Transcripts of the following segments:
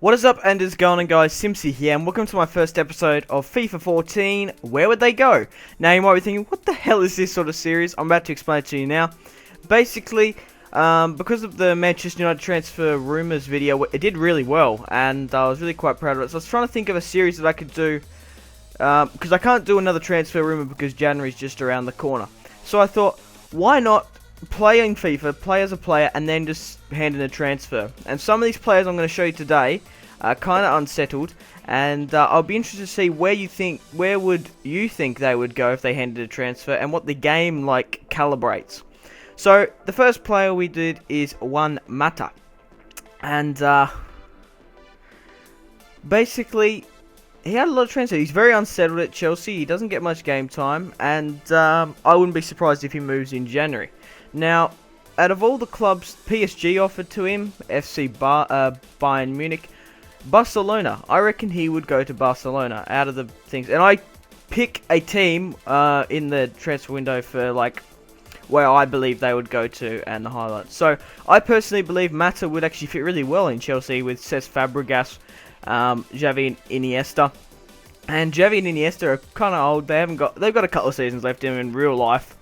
What is up, and it's going on, guys? Simpzy here, and welcome to my first episode of FIFA 14. Where would they go? Now, you might be thinking, what the hell is this sort of series? I'm about to explain it to you now. Basically, because of the Manchester United transfer rumours video, it did really well, and I was really quite proud of it. So I was trying to think of a series that I could do, because I can't do another transfer rumour because January's just around the corner. So I thought, why not play in FIFA, play as a player, and then just hand in a transfer. And some of these players I'm going to show you today are kind of unsettled, and I'll be interested to see where would you think they would go if they handed a transfer, and what the game calibrates. So the first player we did is Juan Mata, and basically he had a lot of transfer. He's very unsettled at Chelsea. He doesn't get much game time, and I wouldn't be surprised if he moves in January. Now, out of all the clubs PSG offered to him, Bayern Munich, Barcelona, I reckon he would go to Barcelona out of the things. And I pick a team in the transfer window for where I believe they would go to and the highlights. So I personally believe Mata would actually fit really well in Chelsea with Cesc Fabregas, Xavi and Iniesta. And Xavi and Iniesta are kind of old. They've got a couple of seasons left in real life,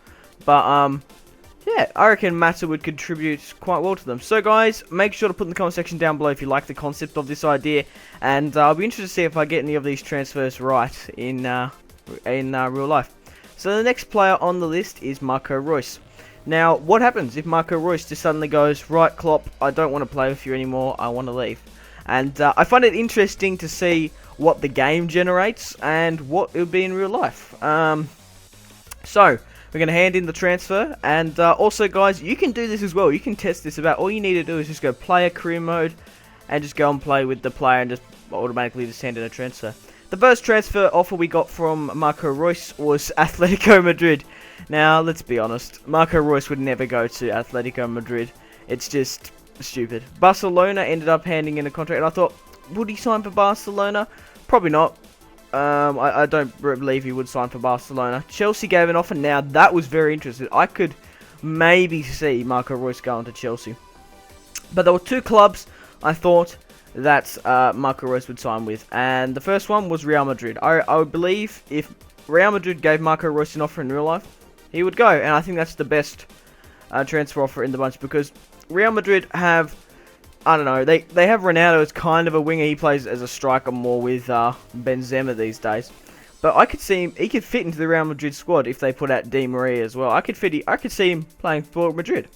but yeah, I reckon Mata would contribute quite well to them. So guys, make sure to put in the comment section down below if you like the concept of this idea, and I'll be interested to see if I get any of these transfers right in real life. So the next player on the list is Marco Reus. Now, what happens if Marco Reus just suddenly goes, right, Klopp, I don't want to play with you anymore, I want to leave? And I find it interesting to see what the game generates and what it would be in real life. So we're going to hand in the transfer, and also guys, you can do this as well. You can test this about. All you need to do is just go player career mode and just go and play with the player and just automatically just hand in a transfer. The first transfer offer we got from Marco Reus was Atletico Madrid. Now, let's be honest, Marco Reus would never go to Atletico Madrid. It's just stupid. Barcelona ended up handing in a contract, and I thought, would he sign for Barcelona? Probably not. I don't believe he would sign for Barcelona. Chelsea gave an offer. Now, that was very interesting. I could maybe see Marco Reus going to Chelsea. But there were two clubs I thought that Marco Reus would sign with. And the first one was Real Madrid. I would believe if Real Madrid gave Marco Reus an offer in real life, he would go. And I think that's the best transfer offer in the bunch, because Real Madrid have, I don't know, they have Ronaldo as kind of a winger. He plays as a striker more with Benzema these days. But I could see him, he could fit into the Real Madrid squad if they put out Di Maria as well. I could see him playing for Madrid.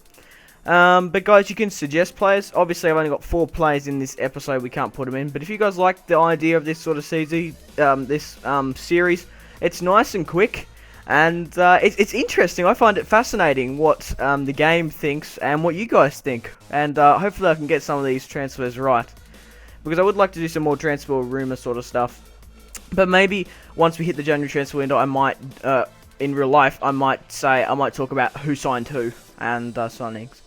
But guys, you can suggest players. Obviously, I've only got 4 players in this episode. We can't put them in. But if you guys like the idea of this sort of series, it's nice and quick. And it's interesting. I find it fascinating what the game thinks and what you guys think. And hopefully I can get some of these transfers right, because I would like to do some more transfer rumour sort of stuff. But maybe once we hit the January transfer window, I might, in real life, I might talk about who signed who and signings.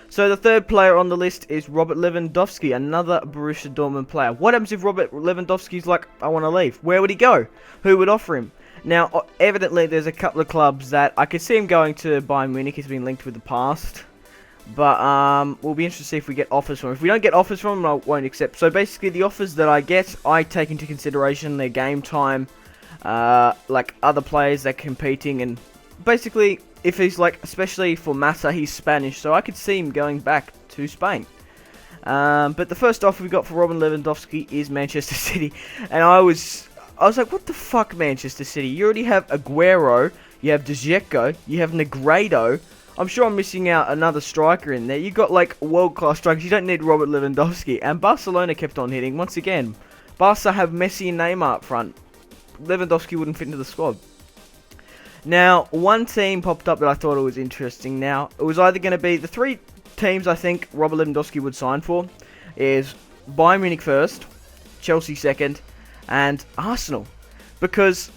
So the third player on the list is Robert Lewandowski, another Borussia Dortmund player. What happens if Robert Lewandowski's like, I want to leave? Where would he go? Who would offer him? Now, evidently, there's a couple of clubs that I could see him going to. Bayern Munich has been linked with the past. But we'll be interested to see if we get offers from him. If we don't get offers from him, I won't accept. So basically, the offers that I get, I take into consideration their game time, like other players that are competing, and basically, if he's especially for Mata, he's Spanish, so I could see him going back to Spain. But the first offer we got for Robert Lewandowski is Manchester City, and I was like, what the fuck, Manchester City? You already have Aguero, you have Dzeko, you have Negredo. I'm sure I'm missing out another striker in there. You got world-class strikers. You don't need Robert Lewandowski. And Barcelona kept on hitting. Once again, Barca have Messi and Neymar up front. Lewandowski wouldn't fit into the squad. Now, one team popped up that I thought it was interesting. Now, it was either going to be the 3 teams I think Robert Lewandowski would sign for is Bayern Munich first, Chelsea second, and Arsenal. Because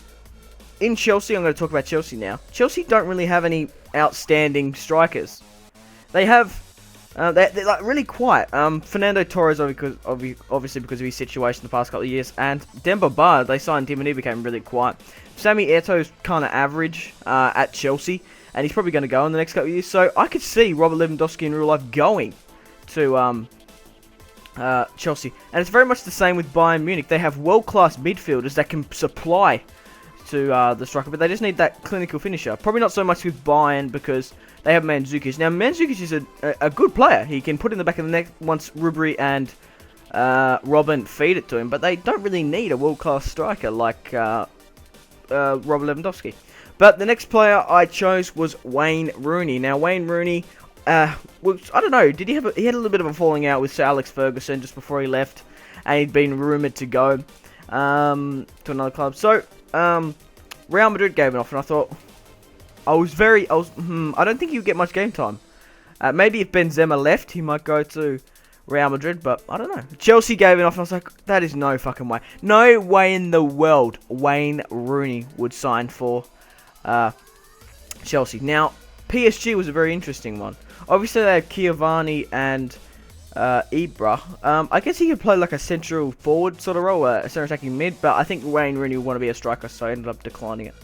in Chelsea, I'm going to talk about Chelsea now. Chelsea don't really have any outstanding strikers. They have, they're really quiet. Fernando Torres, obviously because of his situation the past couple of years, and Demba Ba, they signed him and he became really quiet. Sammy Eto's kind of average at Chelsea, and he's probably going to go in the next couple of years. So I could see Robert Lewandowski in real life going to Chelsea. And it's very much the same with Bayern Munich. They have world-class midfielders that can supply to the striker, but they just need that clinical finisher. Probably not so much with Bayern because they have Mandzukic. Now, Mandzukic is a good player. He can put in the back of the net once Ribery and Robin feed it to him, but they don't really need a world-class striker like Robert Lewandowski. But the next player I chose was Wayne Rooney. Now, Wayne Rooney, I don't know, he had a little bit of a falling out with Sir Alex Ferguson just before he left, and he'd been rumoured to go to another club. So, Real Madrid gave it off, and I thought, I don't think he'd get much game time. Maybe if Benzema left, he might go to Real Madrid, but I don't know. Chelsea gave it off, and I was like, that is no fucking way. No way in the world Wayne Rooney would sign for Chelsea. Now, PSG was a very interesting one. Obviously, they had Chiavani and Ibra. I guess he could play like a central forward sort of role, a centre attacking mid, but I think Wayne Rooney would want to be a striker, so I ended up declining it.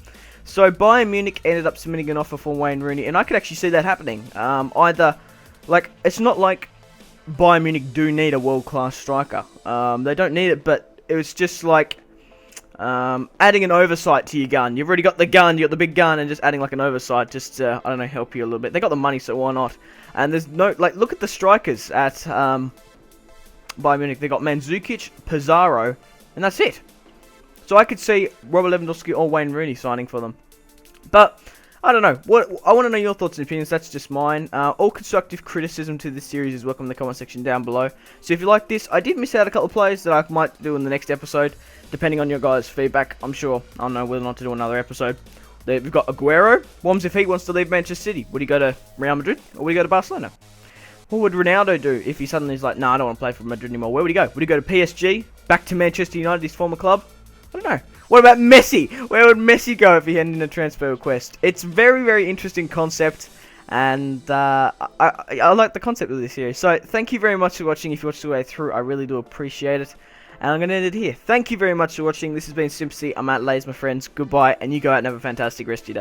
So Bayern Munich ended up submitting an offer for Wayne Rooney, and I could actually see that happening. It's not like Bayern Munich do need a world-class striker. They don't need it, but it was just like adding an oversight to your gun. You've already got the gun, you got the big gun, and just adding like an oversight just to, I don't know, help you a little bit. They got the money, so why not? And there's no, like, look at the strikers at Bayern Munich. They got Mandzukic, Pizarro, and that's it. So I could see Robert Lewandowski or Wayne Rooney signing for them. But I don't know. I want to know your thoughts and opinions. That's just mine. All constructive criticism to this series is welcome in the comment section down below. So if you like this, I did miss out a couple of players that I might do in the next episode, depending on your guys' feedback. I'm sure I'll know whether or not to do another episode. We've got Aguero. Woms, if he wants to leave Manchester City, would he go to Real Madrid or would he go to Barcelona? What would Ronaldo do if he suddenly is like, nah, I don't want to play for Madrid anymore? Where would he go? Would he go to PSG? Back to Manchester United, his former club? I don't know. What about Messi? Where would Messi go if he had in a transfer request? It's very, very interesting concept, and I like the concept of this series. So thank you very much for watching. If you watched the way through, I really do appreciate it. And I'm going to end it here. Thank you very much for watching. This has been Simpzy. I'm out, ladies, my friends. Goodbye, and you go out and have a fantastic rest of your day.